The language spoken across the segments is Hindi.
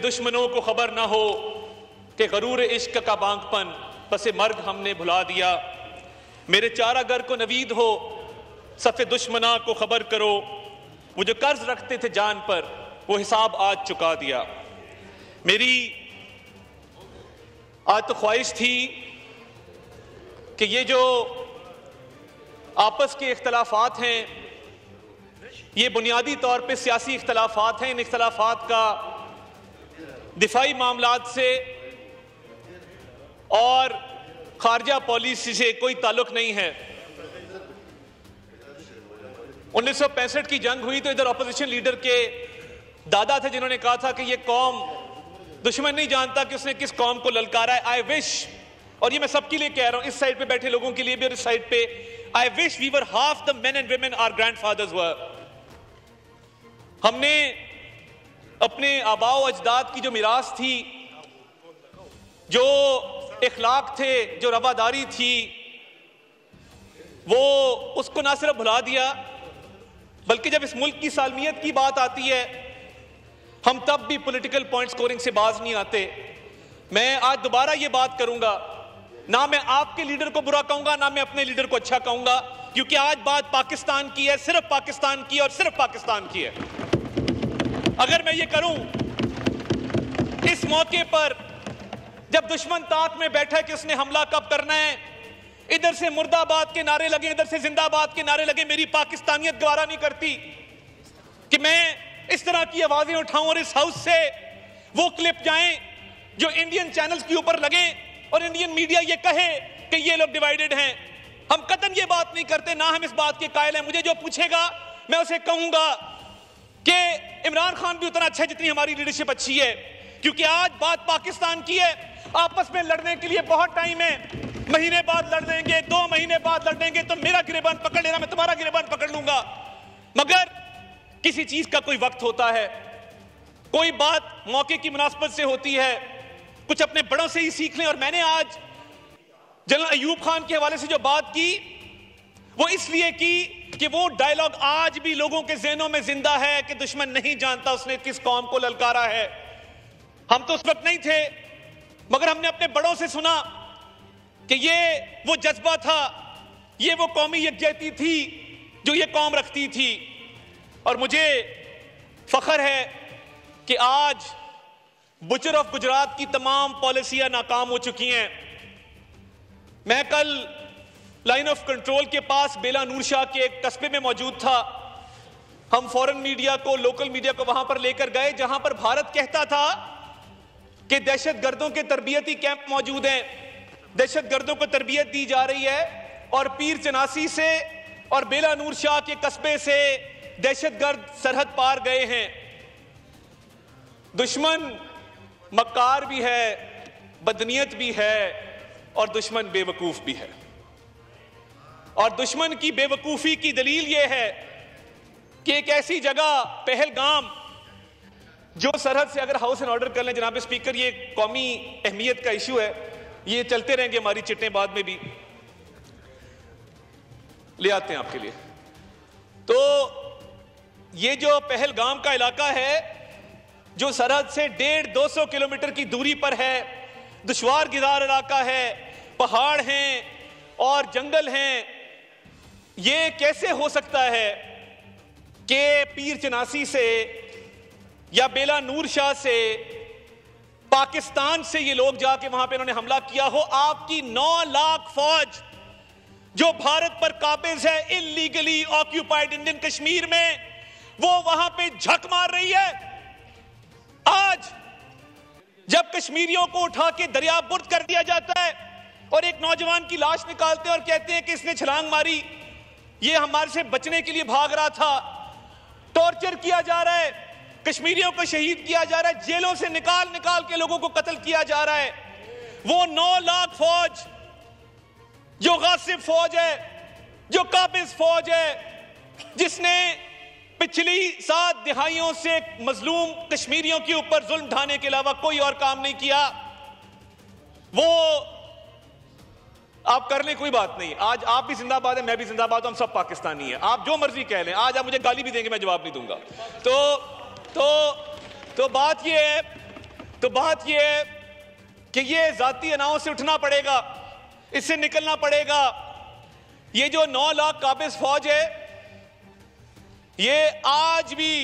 दुश्मनों को खबर ना हो कि गरूर इश्क का बांगपन पसे मर्ग हमने भुला दिया। मेरे चारागर को नवीद हो सफ़े दुश्मना को खबर करो, वो जो कर्ज रखते थे जान पर वो हिसाब आज चुका दिया। मेरी आज तो ख्वाहिश थी कि ये जो आपस के इख्तलाफात हैं ये बुनियादी तौर पे सियासी इख्तलाफात हैं, इन इख्तलाफात का दिफाई मामलात से और खारजा पॉलिसी से कोई ताल्लुक नहीं है। 1965 की जंग हुई तो इधर अपोजिशन लीडर के दादा थे जिन्होंने कहा था कि ये कौम दुश्मन नहीं जानता कि उसने किस कौम को ललकारा है। आई विश, और ये मैं सबके लिए कह रहा हूं, इस साइड पे बैठे लोगों के लिए भी और इस साइड पे, I wish we were half the men and women our grandfathers were. हमने अपने आबाओ अजदाद की जो मिरास थी, जो इखलाक थे, जो रवादारी थी, वो उसको ना सिर्फ भुला दिया बल्कि जब इस मुल्क की सालमियत की बात आती है हम तब भी पॉलिटिकल पॉइंट स्कोरिंग से बाज नहीं आते। मैं आज दोबारा ये बात करूंगा, ना मैं आपके लीडर को बुरा कहूंगा ना मैं अपने लीडर को अच्छा कहूंगा, क्योंकि आज बात पाकिस्तान की है, सिर्फ पाकिस्तान की और सिर्फ पाकिस्तान की है। अगर मैं ये करूं इस मौके पर जब दुश्मन ताक में बैठा है कि उसने हमला कब करना है, इधर से मुर्दाबाद के नारे लगे, इधर से जिंदाबाद के नारे लगे, मेरी पाकिस्तानियत गवारा नहीं करती कि मैं इस तरह की आवाजें उठाऊं और इस हाउस से वो क्लिप जाएं जो इंडियन चैनल्स के ऊपर लगे और इंडियन मीडिया ये कहे कि ये लोग डिवाइडेड हैं। हम कतई ये बात नहीं करते, ना हम इस बात के कायल हैं। मुझे जो पूछेगा मैं उसे कहूंगा कि इमरान खान भी उतना अच्छा है जितनी हमारी लीडरशिप अच्छी है, क्योंकि आज बात पाकिस्तान की है। आपस में लड़ने के लिए बहुत टाइम है, महीने बाद लड़ लेंगे, 2 महीने बाद लड़ लेंगे, तो मेरा गिरेबान पकड़ लेना, मैं तुम्हारा गिरेबान पकड़ लूंगा। मगर किसी चीज का कोई वक्त होता है, कोई बात मौके की मुनासबत से होती है, कुछ अपने बड़ों से ही सीख लें। और मैंने आज जनरल अयूब खान के हवाले से जो बात की वो इसलिए की कि वो डायलॉग आज भी लोगों के ज़हनों में जिंदा है कि दुश्मन नहीं जानता उसने किस कौम को ललकारा है। हम तो उस वक्त नहीं थे, मगर हमने अपने बड़ों से सुना कि ये वो जज्बा था, ये वो कौमी यकजहती थी जो ये कौम रखती थी। और मुझे फख्र है कि आज बुचर ऑफ गुजरात की तमाम पॉलिसियां नाकाम हो चुकी हैं। मैं कल लाइन ऑफ कंट्रोल के पास बेला नूर शाह के एक कस्बे में मौजूद था। हम फॉरेन मीडिया को, लोकल मीडिया को वहां पर लेकर गए जहां पर भारत कहता था कि दहशतगर्दों के तरबियती कैंप मौजूद हैं, दहशतगर्दों को तरबियत दी जा रही है, और पीर चनासी से और बेला नूर शाह के कस्बे से दहशतगर्द सरहद पार गए हैं। दुश्मन मक्कार भी है, बदनीयत भी है और दुश्मन बेवकूफ भी है। और दुश्मन की बेवकूफी की दलील यह है कि एक ऐसी जगह पहलगाम जो सरहद से, अगर हाउस एंड ऑर्डर कर लें जनाब स्पीकर, ये कौमी अहमियत का इशू है, ये चलते रहेंगे, हमारी चिट्ठें बाद में भी ले आते हैं आपके लिए। तो ये जो पहलगाम का इलाका है जो सरहद से 150-200 किलोमीटर की दूरी पर है, दुश्वार गिदार इलाका है, पहाड़ हैं और जंगल हैं, ये कैसे हो सकता है कि पीर चनासी से या बेला नूर शाह से, पाकिस्तान से ये लोग जाके वहां पे इन्होंने हमला किया हो? आपकी 9 लाख फौज जो भारत पर काबिज है इलीगली ऑक्यूपाइड इंडियन कश्मीर में, वो वहां पे झक मार रही है। आज जब कश्मीरियों को उठा के दरिया बुर्द कर दिया जाता है और एक नौजवान की लाश निकालते हैं और कहते हैं कि इसने छलांग मारी, ये हमारे से बचने के लिए भाग रहा था, टॉर्चर किया जा रहा है, कश्मीरियों को शहीद किया जा रहा है, जेलों से निकाल निकाल के लोगों को कत्ल किया जा रहा है। वो 9 लाख फौज जो गासिब फौज है, जो काबिज फौज है, जिसने पिछली 7 दिहाइयों से मजलूम कश्मीरियों के ऊपर जुल्म ढाने के अलावा कोई और काम नहीं किया, वो आप कर लें, कोई बात नहीं। आज आप भी जिंदाबाद है, मैं भी जिंदाबाद हूं, हम सब पाकिस्तानी हैं। आप जो मर्जी कह लें, आज आप मुझे गाली भी देंगे, मैं जवाब नहीं दूंगा। तो बात यह है तो बात यह है कि ये जाती अनाओं से उठना पड़ेगा, इससे निकलना पड़ेगा। ये जो 9 लाख काबिज फौज है, ये आज भी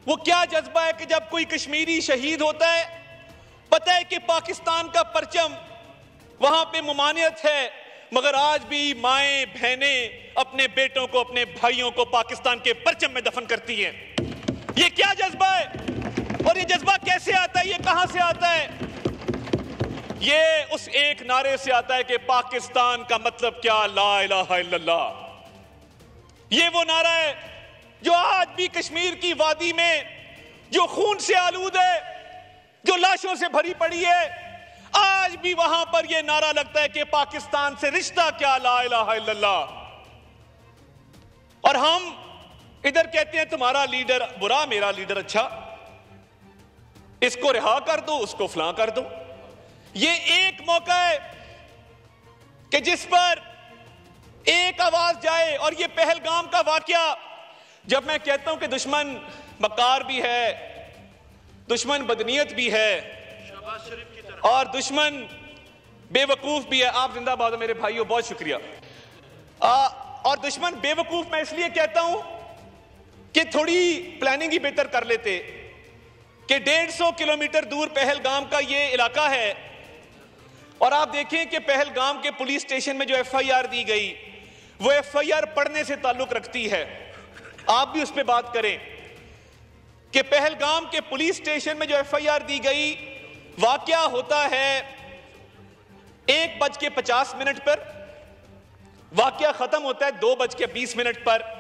वो क्या जज्बा है कि जब कोई कश्मीरी शहीद होता है, पता है कि पाकिस्तान का परचम वहां पे मुमानियत है, मगर आज भी माएं बहनें अपने बेटों को, अपने भाइयों को पाकिस्तान के परचम में दफन करती हैं। ये क्या जज्बा है और ये जज्बा कैसे आता है, ये कहां से आता है? ये उस एक नारे से आता है कि पाकिस्तान का मतलब क्या, ला इलाहा इल्लल्लाह। ये वो नारा है जो आज भी कश्मीर की वादी में जो खून से आलूद है, जो लाशों से भरी पड़ी है, आज भी वहां पर यह नारा लगता है कि पाकिस्तान से रिश्ता क्या, ला इलाहा इल्लल्लाह। और हम इधर कहते हैं तुम्हारा लीडर बुरा, मेरा लीडर अच्छा, इसको रिहा कर दो, उसको फलां कर दो। ये एक मौका है कि जिस पर एक आवाज जाए। और ये पहलगाम का वाकया, जब मैं कहता हूं कि दुश्मन मक्कार भी है, दुश्मन बदनीयत भी है और दुश्मन बेवकूफ भी है। आप जिंदाबाद मेरे भाइयों, बहुत शुक्रिया। और दुश्मन बेवकूफ मैं इसलिए कहता हूं कि थोड़ी प्लानिंग ही बेहतर कर लेते कि 150 किलोमीटर दूर पहलगाम का ये इलाका है और आप देखें कि पहलगाम के पुलिस स्टेशन में जो FIR दी गई, वो FIR पढ़ने से ताल्लुक रखती है। आप भी उस पर बात करें कि पहलगाम के पुलिस स्टेशन में जो FIR दी गई, वाकया होता है 1:50 पर, वाकया खत्म होता है 2:20 पर,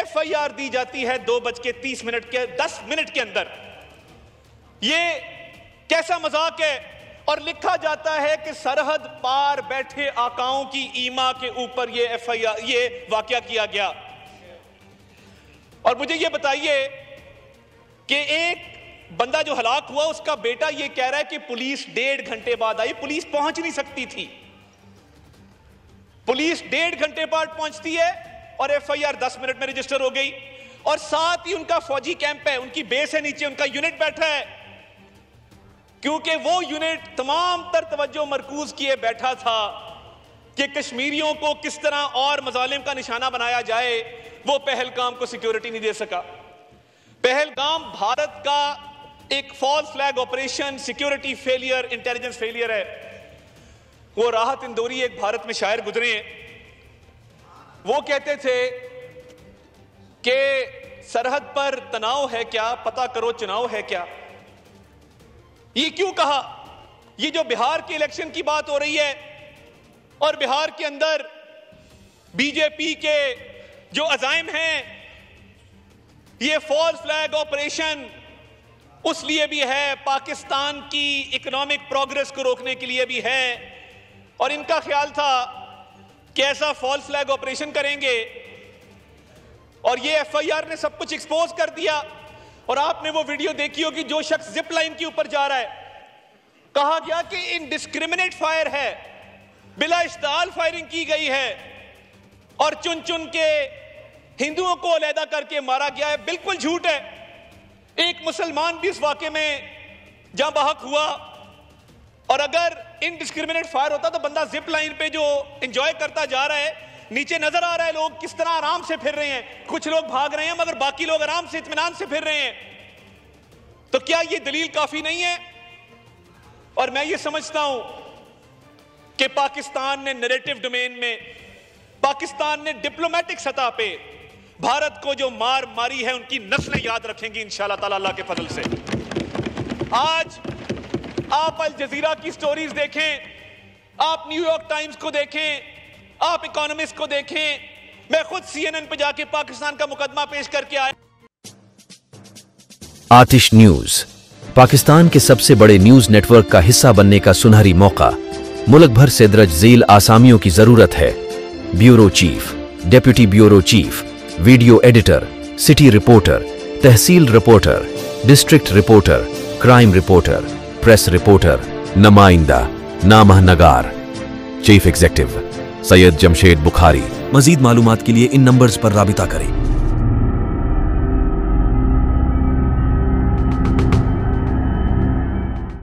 FIR दी जाती है 2:30 के 10 मिनट के अंदर। ये कैसा मजाक है? और लिखा जाता है कि सरहद पार बैठे आकाओं की ईमा के ऊपर ये FIR, ये वाकया किया गया। और मुझे ये बताइए कि एक बंदा जो हलाक हुआ, उसका बेटा ये कह रहा है कि पुलिस 1.5 घंटे बाद आई। पुलिस पहुंच नहीं सकती थी, पुलिस 1.5 घंटे बाद पहुंचती है और FIR 10 मिनट में रजिस्टर हो गई। और साथ ही उनका फौजी कैंप है, उनकी बेस है नीचे, उनका यूनिट बैठा है, क्योंकि वो यूनिट तमाम तर तवज्जो मरकूज किए बैठा था कि कश्मीरियों को किस तरह और मजालिम का निशाना बनाया जाए। वो पहलगाम को सिक्योरिटी नहीं दे सका। पहलगाम भारत का एक false flag operation, security failure, intelligence failure है। वो राहत इंदौरी एक भारत में शायर गुजरे हैं, वो कहते थे कि सरहद पर तनाव है क्या, पता करो चुनाव है क्या। ये क्यों कहा? ये जो बिहार के इलेक्शन की बात हो रही है और बिहार के अंदर बीजेपी के जो अजाइम हैं, ये फॉल्स फ्लैग ऑपरेशन उस लिए भी है, पाकिस्तान की इकोनॉमिक प्रोग्रेस को रोकने के लिए भी है। और इनका ख्याल था कि ऐसा फॉल्स फ्लैग ऑपरेशन करेंगे और ये FIR ने सब कुछ एक्सपोज कर दिया। और आपने वो वीडियो देखी होगी, जो शख्स जिप लाइन के ऊपर जा रहा है, कहा गया कि इनडिस्क्रिमिनेट फायर है, बिला इश्ताल फायरिंग की गई है और चुन चुन के हिंदुओं को अलहदा करके मारा गया है। बिल्कुल झूठ है। एक मुसलमान भी इस वाकये में जहां बहक हुआ। और अगर इनडिस्क्रिमिनेट फायर होता तो बंदा जिप लाइन पे जो एंजॉय करता जा रहा है, नीचे नजर आ रहा है लोग किस तरह आराम से फिर रहे हैं, कुछ लोग भाग रहे हैं मगर बाकी लोग आराम से इत्मीनान से फिर रहे हैं, तो क्या यह दलील काफी नहीं है? और मैं ये समझता हूं कि पाकिस्तान ने नैरेटिव डोमेन में, पाकिस्तान ने डिप्लोमेटिक सतह पे भारत को जो मार मारी है, उनकी नस्लें याद रखेंगी इंशाअल्लाह ताला अल्लाह के फजल से। आज आप अल जजीरा की स्टोरीज देखें, आप न्यूयॉर्क टाइम्स को देखें, आप इकोनॉमिस्ट को देखें, मैं खुद CNN पे जाके पाकिस्तान का मुकदमा पेश करके आया। आतिश न्यूज, पाकिस्तान के सबसे बड़े न्यूज नेटवर्क का हिस्सा बनने का सुनहरी मौका। मुल्क भर से दर्ज झेल आसामियों की जरूरत है। Bureau chief, deputy bureau chief, video editor, city reporter, tehsil reporter, district reporter, crime reporter, press reporter, नुमाइंदा, नामहनगार। Chief executive Syed Jamshed Bukhari. मजीद मालूमात के लिए इन नंबर्स पर राबिता करें।